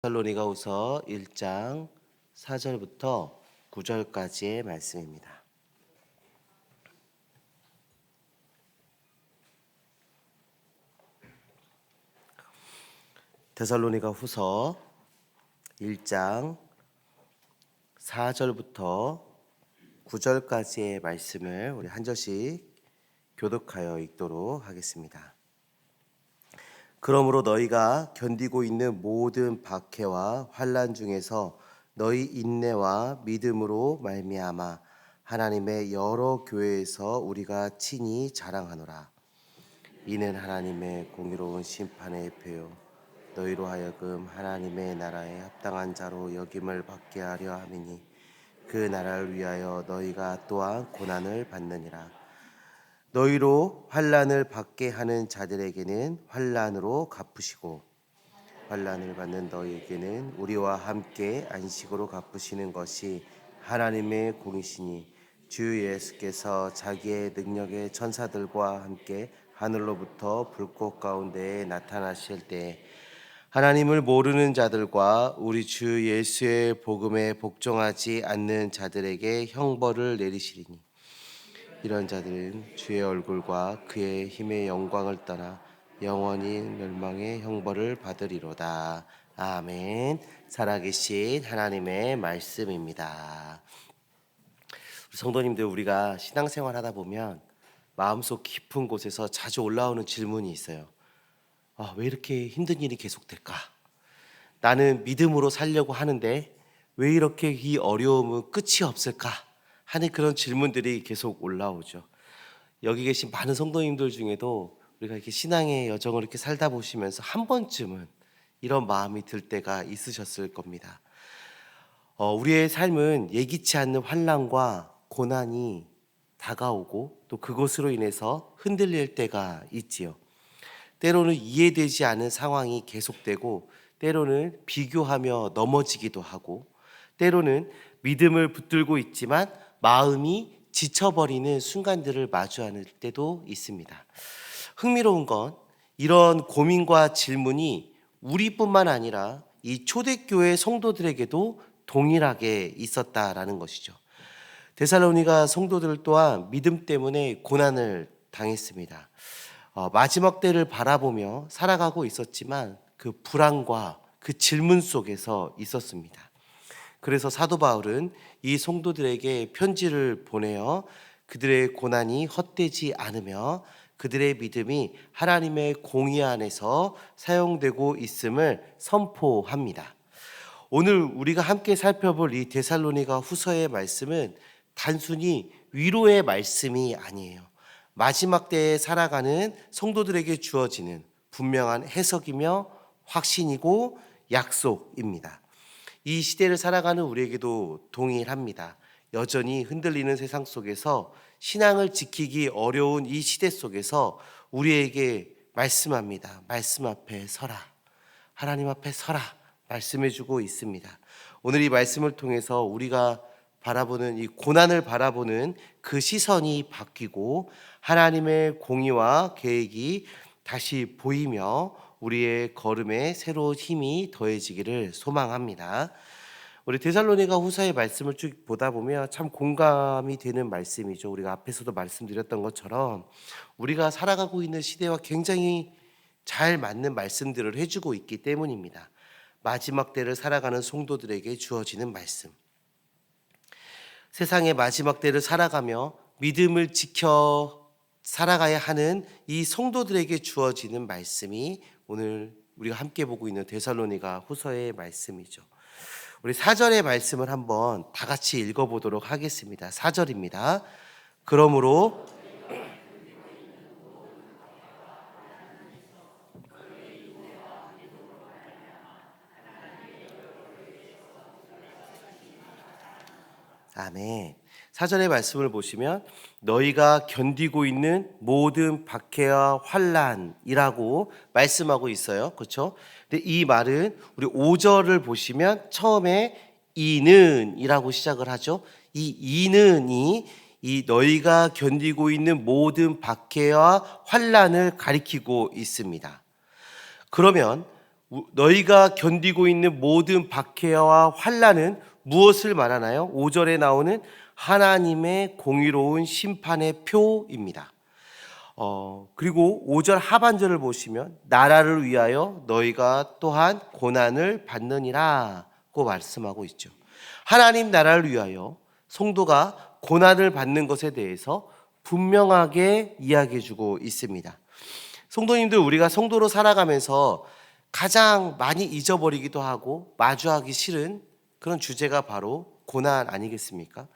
데살로니가후서 1장 4절부터 9절까지의 말씀입니다. 데살로니가후서 1장 4절부터 9절까지의 말씀을 우리 한 절씩 교독하여 읽도록 하겠습니다. 그러므로 너희가 견디고 있는 모든 박해와 환난 중에서 너희 인내와 믿음으로 말미암아 하나님의 여러 교회에서 우리가 친히 자랑하노라. 이는 하나님의 공의로운 심판의 표요 너희로 하여금 하나님의 나라에 합당한 자로 여김을 받게 하려 함이니 그 나라를 위하여 너희가 또한 고난을 받느니라. 너희로 환난을 받게 하는 자들에게는 환난으로 갚으시고 환난을 받는 너희에게는 우리와 함께 안식으로 갚으시는 것이 하나님의 공이시니 주 예수께서 자기의 능력의 천사들과 함께 하늘로부터 불꽃 가운데에 나타나실 때 하나님을 모르는 자들과 우리 주 예수의 복음에 복종하지 않는 자들에게 형벌을 내리시리니 이런 자들은 주의 얼굴과 그의 힘의 영광을 떠나 영원히 멸망의 형벌을 받으리로다. 아멘. 살아계신 하나님의 말씀입니다. 성도님들, 우리가 신앙생활 하다 보면 마음속 깊은 곳에서 자주 올라오는 질문이 있어요. 왜 이렇게 힘든 일이 계속될까? 나는 믿음으로 살려고 하는데 왜 이렇게 이 어려움은 끝이 없을까? 하는 그런 질문들이 계속 올라오죠. 여기 계신 많은 성도님들 중에도 우리가 이렇게 신앙의 여정을 이렇게 살다 보시면서 한 번쯤은 이런 마음이 들 때가 있으셨을 겁니다. 우리의 삶은 예기치 않는 환난과 고난이 다가오고 또 그것으로 인해서 흔들릴 때가 있지요. 때로는 이해되지 않은 상황이 계속되고 때로는 비교하며 넘어지기도 하고 때로는 믿음을 붙들고 있지만 마음이 지쳐버리는 순간들을 마주하는 때도 있습니다. 흥미로운 건 이런 고민과 질문이 우리뿐만 아니라 이 초대교회 성도들에게도 동일하게 있었다라는 것이죠. 데살로니가 성도들 또한 믿음 때문에 고난을 당했습니다. 마지막 때를 바라보며 살아가고 있었지만 그 불안과 그 질문 속에서 있었습니다. 그래서 사도 바울은 이 성도들에게 편지를 보내어 그들의 고난이 헛되지 않으며 그들의 믿음이 하나님의 공의 안에서 사용되고 있음을 선포합니다. 오늘 우리가 함께 살펴볼 이 데살로니가 후서의 말씀은 단순히 위로의 말씀이 아니에요. 마지막 때에 살아가는 성도들에게 주어지는 분명한 해석이며 확신이고 약속입니다. 이 시대를 살아가는 우리에게도 동일합니다. 여전히 흔들리는 세상 속에서 신앙을 지키기 어려운 이 시대 속에서 우리에게 말씀합니다. 말씀 앞에 서라. 하나님 앞에 서라. 말씀해주고 있습니다. 오늘 이 말씀을 통해서 우리가 바라보는 이 고난을 바라보는 그 시선이 바뀌고 하나님의 공의와 계획이 다시 보이며 우리의 걸음에 새로운 힘이 더해지기를 소망합니다. 우리 데살로니가 후서의 말씀을 쭉 보다 보면 참 공감이 되는 말씀이죠. 우리가 앞에서도 말씀드렸던 것처럼 우리가 살아가고 있는 시대와 굉장히 잘 맞는 말씀들을 해주고 있기 때문입니다. 마지막 때를 살아가는 성도들에게 주어지는 말씀. 세상의 마지막 때를 살아가며 믿음을 지켜 살아가야 하는 이 성도들에게 주어지는 말씀이 오늘 우리가 함께 보고 있는 데살로니가 후서의 말씀이죠. 우리 4절의 말씀을 한번 다 같이 읽어보도록 하겠습니다. 4절입니다. 그러므로 아멘. 4절의 말씀을 보시면 너희가 견디고 있는 모든 박해와 환난이라고 말씀하고 있어요. 그렇죠? 근데 이 말은 우리 5절을 보시면 처음에 이는이라고 시작을 하죠. 이 이는이 이 너희가 견디고 있는 모든 박해와 환난을 가리키고 있습니다. 그러면 너희가 견디고 있는 모든 박해와 환난은 무엇을 말하나요? 5절에 나오는 하나님의 공의로운 심판의 표입니다. 그리고 5절 하반절을 보시면 나라를 위하여 너희가 또한 고난을 받느니라고 말씀하고 있죠. 하나님 나라를 위하여 성도가 고난을 받는 것에 대해서 분명하게 이야기해 주고 있습니다. 성도님들, 우리가 성도로 살아가면서 가장 많이 잊어버리기도 하고 마주하기 싫은 그런 주제가 바로 고난 아니겠습니까?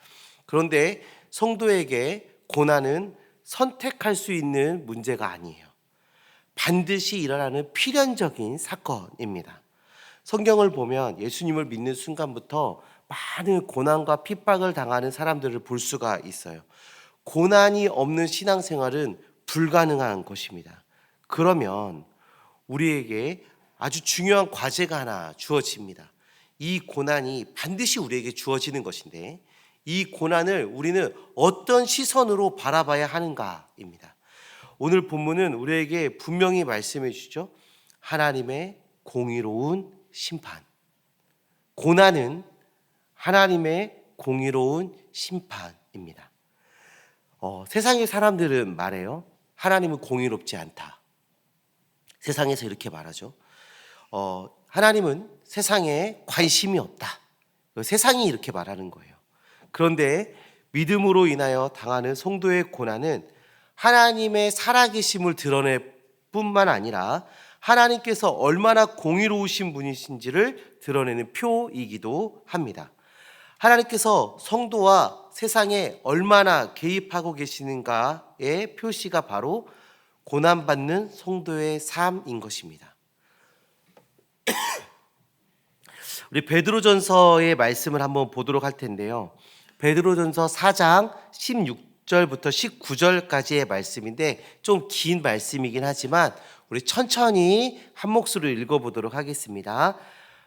그런데 성도에게 고난은 선택할 수 있는 문제가 아니에요. 반드시 일어나는 필연적인 사건입니다. 성경을 보면 예수님을 믿는 순간부터 많은 고난과 핍박을 당하는 사람들을 볼 수가 있어요. 고난이 없는 신앙생활은 불가능한 것입니다. 그러면 우리에게 아주 중요한 과제가 하나 주어집니다. 이 고난이 반드시 우리에게 주어지는 것인데 이 고난을 우리는 어떤 시선으로 바라봐야 하는가입니다. 오늘 본문은 우리에게 분명히 말씀해 주죠. 하나님의 공의로운 심판. 고난은 하나님의 공의로운 심판입니다. 세상의 사람들은 말해요. 하나님은 공의롭지 않다. 세상에서 이렇게 말하죠. 하나님은 세상에 관심이 없다. 세상이 이렇게 말하는 거예요. 그런데 믿음으로 인하여 당하는 성도의 고난은 하나님의 살아계심을 드러낼 뿐만 아니라 하나님께서 얼마나 공의로우신 분이신지를 드러내는 표이기도 합니다. 하나님께서 성도와 세상에 얼마나 개입하고 계시는가의 표시가 바로 고난받는 성도의 삶인 것입니다. 우리 베드로전서의 말씀을 한번 보도록 할 텐데요. 베드로전서 4장 16절부터 19절까지의 말씀인데 좀 긴 말씀이긴 하지만 우리 천천히 한 목소리로 읽어보도록 하겠습니다.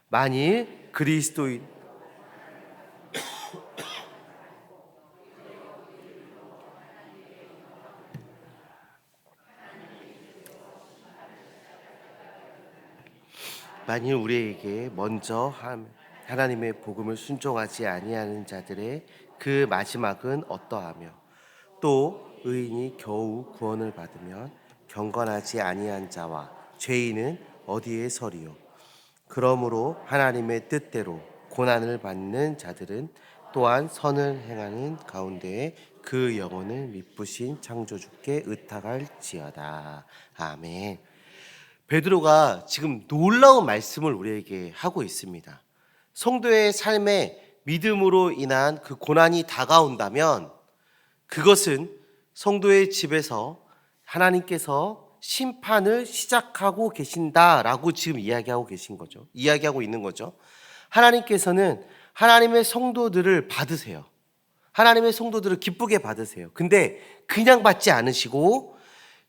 만일 그리스도인 만일 우리에게 먼저 하나님의 복음을 순종하지 아니하는 자들의 그 마지막은 어떠하며 또 의인이 겨우 구원을 받으면 경건하지 아니한 자와 죄인은 어디에 서리요. 그러므로 하나님의 뜻대로 고난을 받는 자들은 또한 선을 행하는 가운데에 그 영혼을 미쁘신 창조주께 의탁할지어다. 아멘. 베드로가 지금 놀라운 말씀을 우리에게 하고 있습니다. 성도의 삶에 믿음으로 인한 그 고난이 다가온다면 그것은 성도의 집에서 하나님께서 심판을 시작하고 계신다라고 지금 이야기하고 있는 거죠. 하나님께서는 하나님의 성도들을 받으세요. 하나님의 성도들을 기쁘게 받으세요. 근데 그냥 받지 않으시고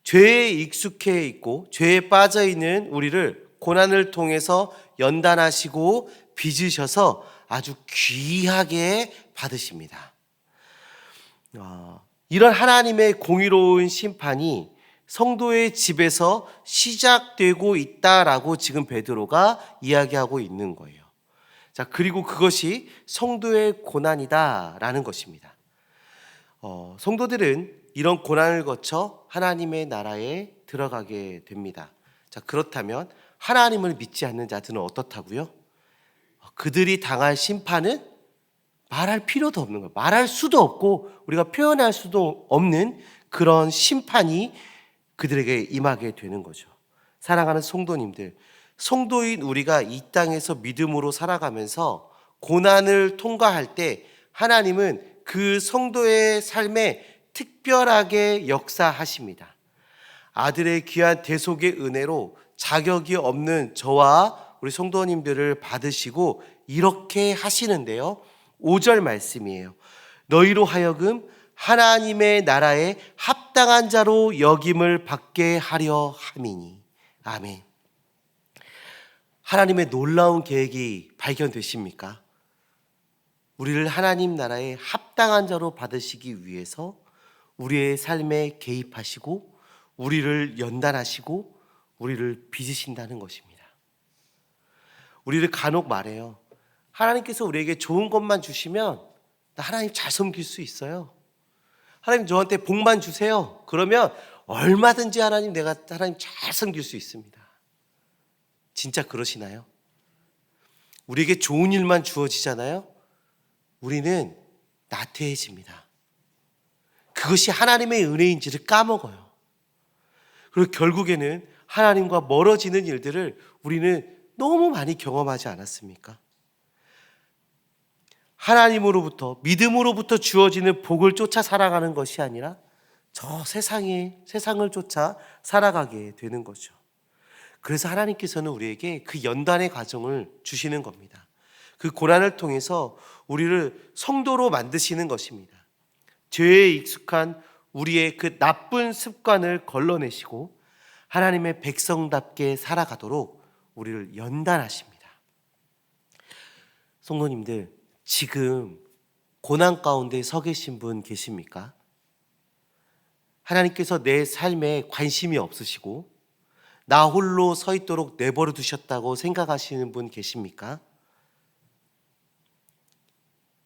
죄에 익숙해 있고 죄에 빠져 있는 우리를 고난을 통해서 연단하시고 빚으셔서 아주 귀하게 받으십니다. 이런 하나님의 공의로운 심판이 성도의 집에서 시작되고 있다라고 지금 베드로가 이야기하고 있는 거예요. 자, 그리고 그것이 성도의 고난이다라는 것입니다. 성도들은 이런 고난을 거쳐 하나님의 나라에 들어가게 됩니다. 자, 그렇다면 하나님을 믿지 않는 자들은 어떻다고요? 그들이 당할 심판은 말할 필요도 없는 거예요. 말할 수도 없고 우리가 표현할 수도 없는 그런 심판이 그들에게 임하게 되는 거죠. 사랑하는 성도님들, 성도인 우리가 이 땅에서 믿음으로 살아가면서 고난을 통과할 때 하나님은 그 성도의 삶에 특별하게 역사하십니다. 아들의 귀한 대속의 은혜로 자격이 없는 저와 우리 성도님들을 받으시고 이렇게 하시는데요. 5절 말씀이에요. 너희로 하여금 하나님의 나라에 합당한 자로 여김을 받게 하려 함이니. 아멘. 하나님의 놀라운 계획이 발견되십니까? 우리를 하나님 나라에 합당한 자로 받으시기 위해서 우리의 삶에 개입하시고 우리를 연단하시고 우리를 빚으신다는 것입니다. 우리를 간혹 말해요. 하나님께서 우리에게 좋은 것만 주시면 나 하나님 잘 섬길 수 있어요. 하나님 저한테 복만 주세요. 그러면 얼마든지 내가 하나님 잘 섬길 수 있습니다. 진짜 그러시나요? 우리에게 좋은 일만 주어지잖아요. 우리는 나태해집니다. 그것이 하나님의 은혜인지를 까먹어요. 그리고 결국에는 하나님과 멀어지는 일들을 우리는 너무 많이 경험하지 않았습니까? 하나님으로부터, 믿음으로부터 주어지는 복을 쫓아 살아가는 것이 아니라 저 세상을 쫓아 살아가게 되는 거죠. 그래서 하나님께서는 우리에게 그 연단의 과정을 주시는 겁니다. 그 고난을 통해서 우리를 성도로 만드시는 것입니다. 죄에 익숙한 우리의 그 나쁜 습관을 걸러내시고 하나님의 백성답게 살아가도록 우리를 연단하십니다. 성도님들, 지금 고난 가운데 서 계신 분 계십니까? 하나님께서 내 삶에 관심이 없으시고 나 홀로 서 있도록 내버려 두셨다고 생각하시는 분 계십니까?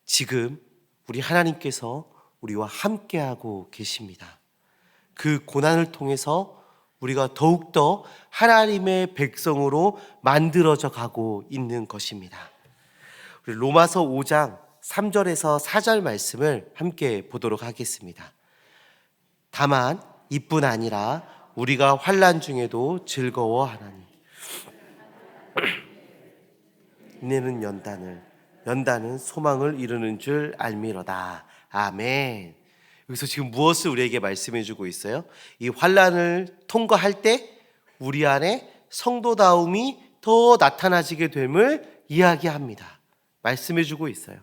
지금 우리 하나님께서 우리와 함께하고 계십니다. 그 고난을 통해서 우리가 더욱더 하나님의 백성으로 만들어져 가고 있는 것입니다. 우리 로마서 5장 3절에서 4절 말씀을 함께 보도록 하겠습니다. 다만 이뿐 아니라 우리가 환난 중에도 즐거워하나니 인내는 연단은 소망을 이루는 줄 알미로다. 아멘. 여기서 지금 무엇을 우리에게 말씀해 주고 있어요? 이 환난을 통과할 때 우리 안에 성도다움이 더 나타나지게 됨을 이야기합니다. 말씀해 주고 있어요.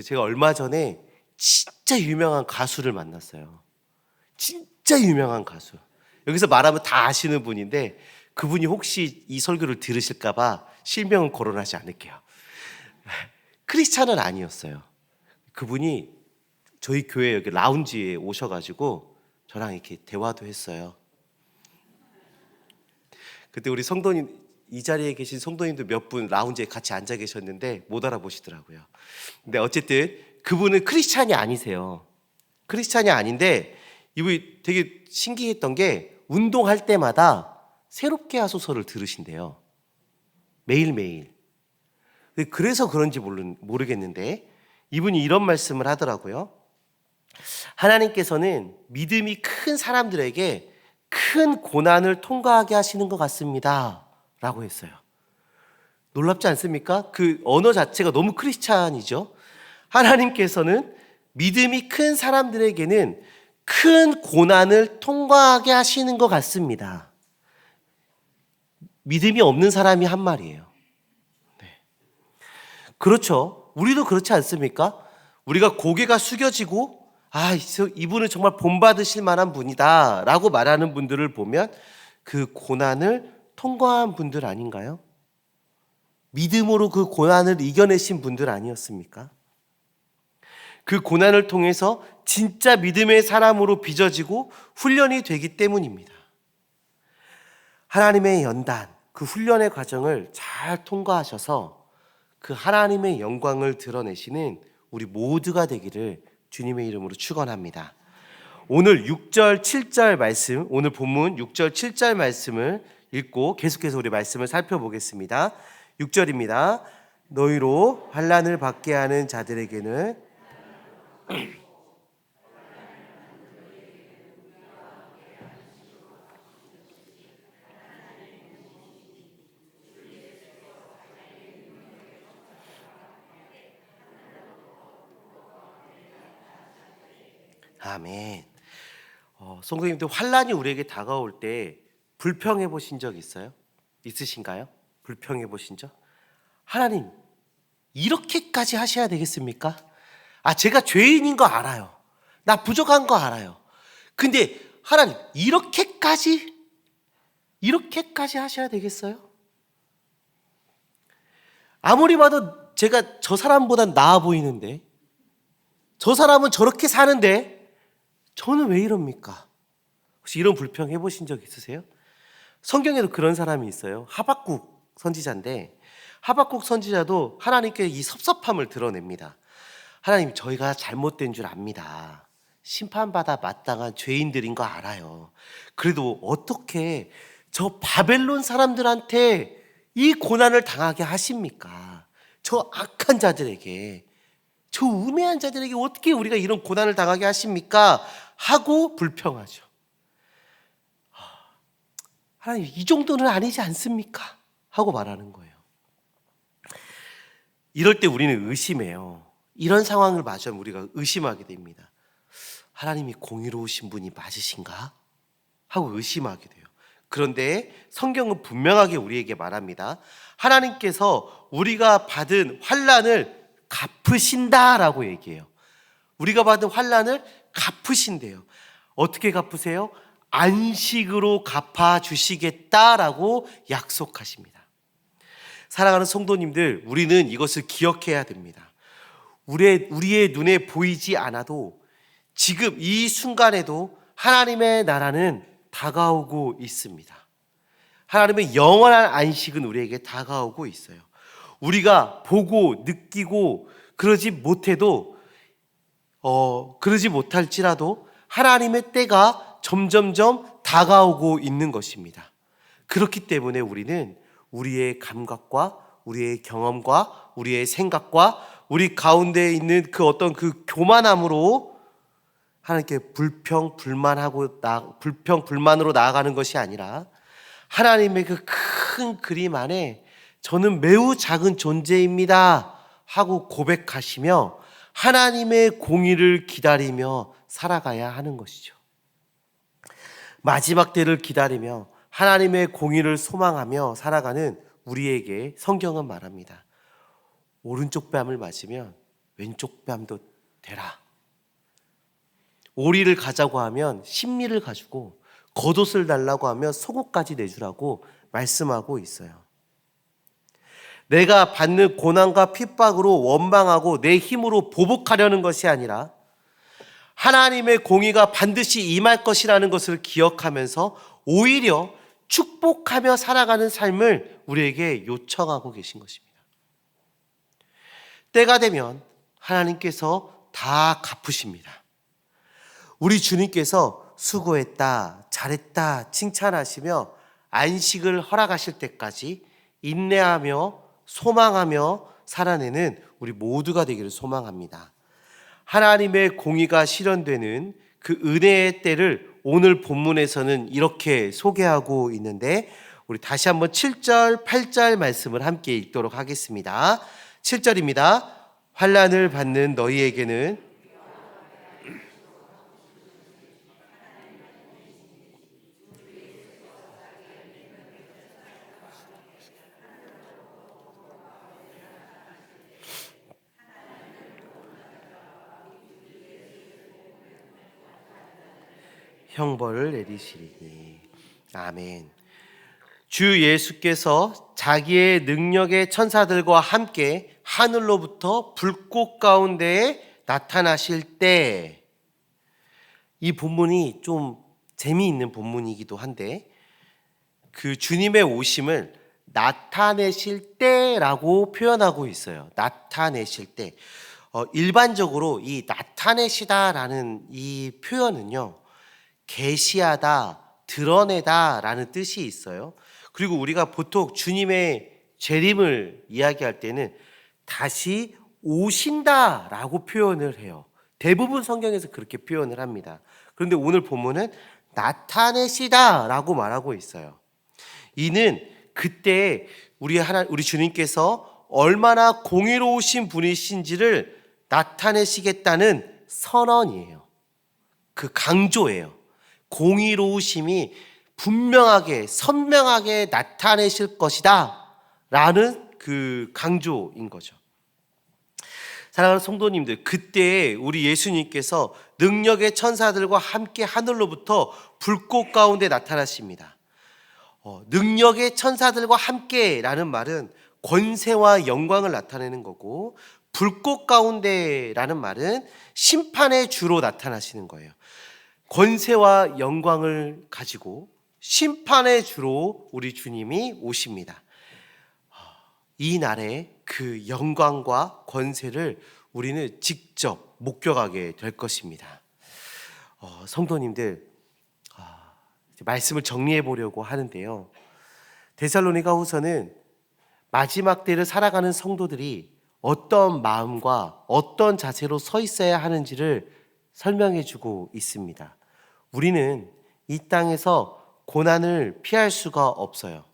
제가 얼마 전에 진짜 유명한 가수를 만났어요. 진짜 유명한 가수. 여기서 말하면 다 아시는 분인데 그분이 혹시 이 설교를 들으실까 봐 실명은 거론하지 않을게요. 크리스찬은 아니었어요. 그분이 저희 교회 여기 라운지에 오셔가지고 저랑 이렇게 대화도 했어요. 그때 우리 성도님, 이 자리에 계신 성도님도 몇 분 라운지에 같이 앉아 계셨는데 못 알아보시더라고요. 근데 어쨌든 그분은 크리스찬이 아니세요. 크리스찬이 아닌데 이분이 되게 신기했던 게 운동할 때마다 새롭게 하소서를 들으신대요. 매일매일. 그래서 그런지 모르겠는데 이분이 이런 말씀을 하더라고요. 하나님께서는 믿음이 큰 사람들에게 큰 고난을 통과하게 하시는 것 같습니다 라고 했어요. 놀랍지 않습니까? 그 언어 자체가 너무 크리스찬이죠. 하나님께서는 믿음이 큰 사람들에게는 큰 고난을 통과하게 하시는 것 같습니다. 믿음이 없는 사람이 한 말이에요. 네. 그렇죠. 우리도 그렇지 않습니까? 우리가 고개가 숙여지고 이분은 정말 본받으실 만한 분이다 라고 말하는 분들을 보면 그 고난을 통과한 분들 아닌가요? 믿음으로 그 고난을 이겨내신 분들 아니었습니까? 그 고난을 통해서 진짜 믿음의 사람으로 빚어지고 훈련이 되기 때문입니다. 하나님의 연단, 그 훈련의 과정을 잘 통과하셔서 그 하나님의 영광을 드러내시는 우리 모두가 되기를 주님의 이름으로 축원합니다. 오늘 6절 7절 말씀, 오늘 본문 6절 7절 말씀을 읽고 계속해서 우리 말씀을 살펴보겠습니다. 6절입니다. 너희로 환난을 받게 하는 자들에게는 아멘. 성도님들, 환난이 우리에게 다가올 때 불평해 보신 적 있으신가요? 불평해 보신 적? 하나님, 이렇게까지 하셔야 되겠습니까? 제가 죄인인 거 알아요. 나 부족한 거 알아요. 근데 하나님, 이렇게까지 하셔야 되겠어요? 아무리 봐도 제가 저 사람보단 나아 보이는데, 저 사람은 저렇게 사는데 저는 왜 이럽니까? 혹시 이런 불평 해보신 적 있으세요? 성경에도 그런 사람이 있어요. 하박국 선지자인데 하박국 선지자도 하나님께 이 섭섭함을 드러냅니다. 하나님, 저희가 잘못된 줄 압니다. 심판받아 마땅한 죄인들인 거 알아요. 그래도 어떻게 저 바벨론 사람들한테 이 고난을 당하게 하십니까? 저 악한 자들에게, 저 우매한 자들에게 어떻게 우리가 이런 고난을 당하게 하십니까? 하고 불평하죠. 하나님, 이 정도는 아니지 않습니까? 하고 말하는 거예요. 이럴 때 우리는 의심해요. 이런 상황을 맞으면 우리가 의심하게 됩니다. 하나님이 공의로우신 분이 맞으신가? 하고 의심하게 돼요. 그런데 성경은 분명하게 우리에게 말합니다. 하나님께서 우리가 받은 환난을 갚으신다라고 얘기해요. 우리가 받은 환난을 갚으신대요. 어떻게 갚으세요? 안식으로 갚아주시겠다라고 약속하십니다. 사랑하는 성도님들, 우리는 이것을 기억해야 됩니다. 우리의 눈에 보이지 않아도 지금 이 순간에도 하나님의 나라는 다가오고 있습니다. 하나님의 영원한 안식은 우리에게 다가오고 있어요. 우리가 보고 느끼고 그러지 못할지라도 하나님의 때가 점점점 다가오고 있는 것입니다. 그렇기 때문에 우리는 우리의 감각과 우리의 경험과 우리의 생각과 우리 가운데 있는 그 어떤 그 교만함으로 하나님께 불평불만으로 나아가는 것이 아니라 하나님의 그 큰 그림 안에 저는 매우 작은 존재입니다 하고 고백하시며 하나님의 공의를 기다리며 살아가야 하는 것이죠. 마지막 때를 기다리며 하나님의 공의를 소망하며 살아가는 우리에게 성경은 말합니다. 오른쪽 뺨을 맞으면 왼쪽 뺨도 대라. 오리를 가자고 하면 신미를 가지고 겉옷을 달라고 하면 속옷까지 내주라고 말씀하고 있어요. 내가 받는 고난과 핍박으로 원망하고 내 힘으로 보복하려는 것이 아니라 하나님의 공의가 반드시 임할 것이라는 것을 기억하면서 오히려 축복하며 살아가는 삶을 우리에게 요청하고 계신 것입니다. 때가 되면 하나님께서 다 갚으십니다. 우리 주님께서 수고했다, 잘했다 칭찬하시며 안식을 허락하실 때까지 인내하며 소망하며 살아내는 우리 모두가 되기를 소망합니다. 하나님의 공의가 실현되는 그 은혜의 때를 오늘 본문에서는 이렇게 소개하고 있는데 우리 다시 한번 7절, 8절 말씀을 함께 읽도록 하겠습니다. 7절입니다. 환난을 받는 너희에게는 형벌을 내리시리니. 아멘. 주 예수께서 자기의 능력의 천사들과 함께 하늘로부터 불꽃 가운데에 나타나실 때, 이 본문이 좀 재미있는 본문이기도 한데 그 주님의 오심을 나타내실 때라고 표현하고 있어요. 나타내실 때. 일반적으로 이 나타내시다라는 이 표현은요, 계시하다, 드러내다라는 뜻이 있어요. 그리고 우리가 보통 주님의 재림을 이야기할 때는 다시 오신다라고 표현을 해요. 대부분 성경에서 그렇게 표현을 합니다. 그런데 오늘 본문은 나타내시다라고 말하고 있어요. 이는 그때 우리 주님께서 얼마나 공의로우신 분이신지를 나타내시겠다는 선언이에요. 그 강조예요. 공의로우심이 분명하게 선명하게 나타내실 것이다 라는 그 강조인 거죠. 사랑하는 성도님들, 그때 우리 예수님께서 능력의 천사들과 함께 하늘로부터 불꽃 가운데 나타나십니다. 능력의 천사들과 함께라는 말은 권세와 영광을 나타내는 거고, 불꽃 가운데라는 말은 심판의 주로 나타나시는 거예요. 권세와 영광을 가지고 심판의 주로 우리 주님이 오십니다. 이 날의 그 영광과 권세를 우리는 직접 목격하게 될 것입니다. 성도님들, 이제 말씀을 정리해 보려고 하는데요. 데살로니가 후서는 마지막 때를 살아가는 성도들이 어떤 마음과 어떤 자세로 서 있어야 하는지를 설명해 주고 있습니다. 우리는 이 땅에서 고난을 피할 수가 없어요.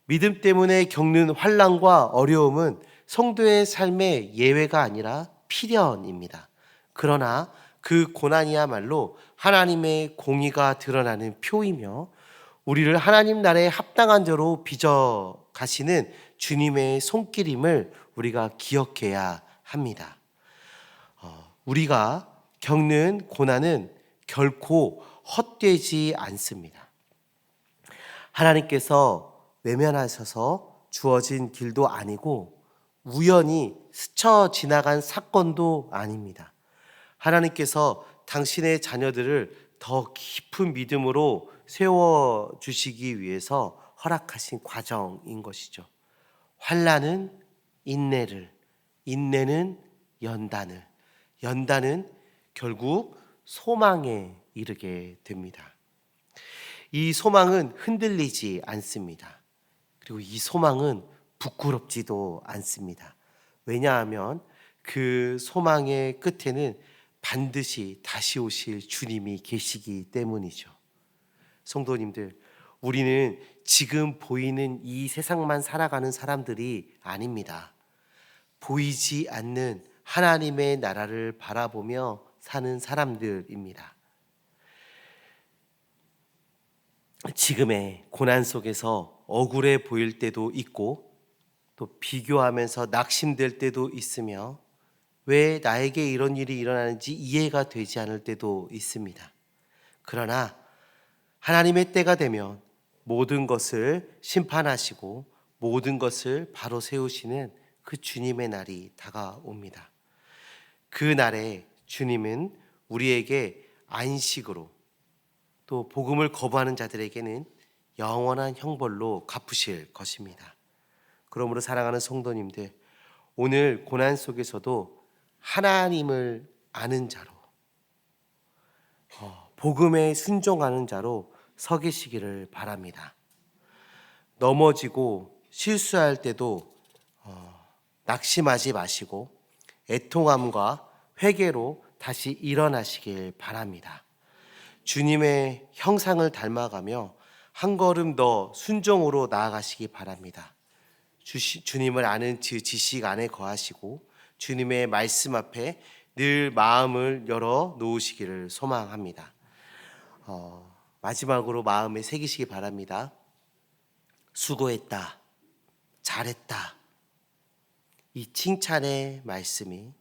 믿음 때문에 겪는 환난과 어려움은 성도의 삶의 예외가 아니라 필연입니다. 그러나 그 고난이야말로 하나님의 공의가 드러나는 표이며 우리를 하나님 나라에 합당한 자로 빚어 가시는 주님의 손길임을 우리가 기억해야 합니다. 우리가 겪는 고난은 결코 헛되지 않습니다. 하나님께서 외면하셔서 주어진 길도 아니고 우연히 스쳐 지나간 사건도 아닙니다. 하나님께서 당신의 자녀들을 더 깊은 믿음으로 세워주시기 위해서 허락하신 과정인 것이죠. 환난은 인내를, 인내는 연단을, 연단은 결국 소망에 이르게 됩니다. 이 소망은 흔들리지 않습니다. 그리고 이 소망은 부끄럽지도 않습니다. 왜냐하면 그 소망의 끝에는 반드시 다시 오실 주님이 계시기 때문이죠. 성도님들, 우리는 지금 보이는 이 세상만 살아가는 사람들이 아닙니다. 보이지 않는 하나님의 나라를 바라보며 사는 사람들입니다. 지금의 고난 속에서 억울해 보일 때도 있고 또 비교하면서 낙심될 때도 있으며 왜 나에게 이런 일이 일어나는지 이해가 되지 않을 때도 있습니다. 그러나 하나님의 때가 되면 모든 것을 심판하시고 모든 것을 바로 세우시는 그 주님의 날이 다가옵니다. 그 날에 주님은 우리에게 안식으로 또 복음을 거부하는 자들에게는 영원한 형벌로 갚으실 것입니다. 그러므로 사랑하는 성도님들, 오늘 고난 속에서도 하나님을 아는 자로 복음에 순종하는 자로 서 계시기를 바랍니다. 넘어지고 실수할 때도 낙심하지 마시고 애통함과 회개로 다시 일어나시길 바랍니다. 주님의 형상을 닮아가며 한 걸음 더 순종으로 나아가시기 바랍니다. 주님을 아는 지식 안에 거하시고 주님의 말씀 앞에 늘 마음을 열어 놓으시기를 소망합니다. 마지막으로 마음에 새기시기 바랍니다. 수고했다, 잘했다. 이 칭찬의 말씀이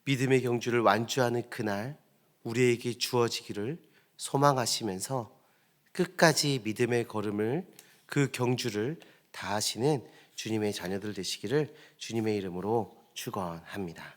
믿음의 경주를 완주하는 그날 우리에게 주어지기를 소망하시면서 끝까지 믿음의 걸음을 그 경주를 다하시는 주님의 자녀들 되시기를 주님의 이름으로 축원합니다.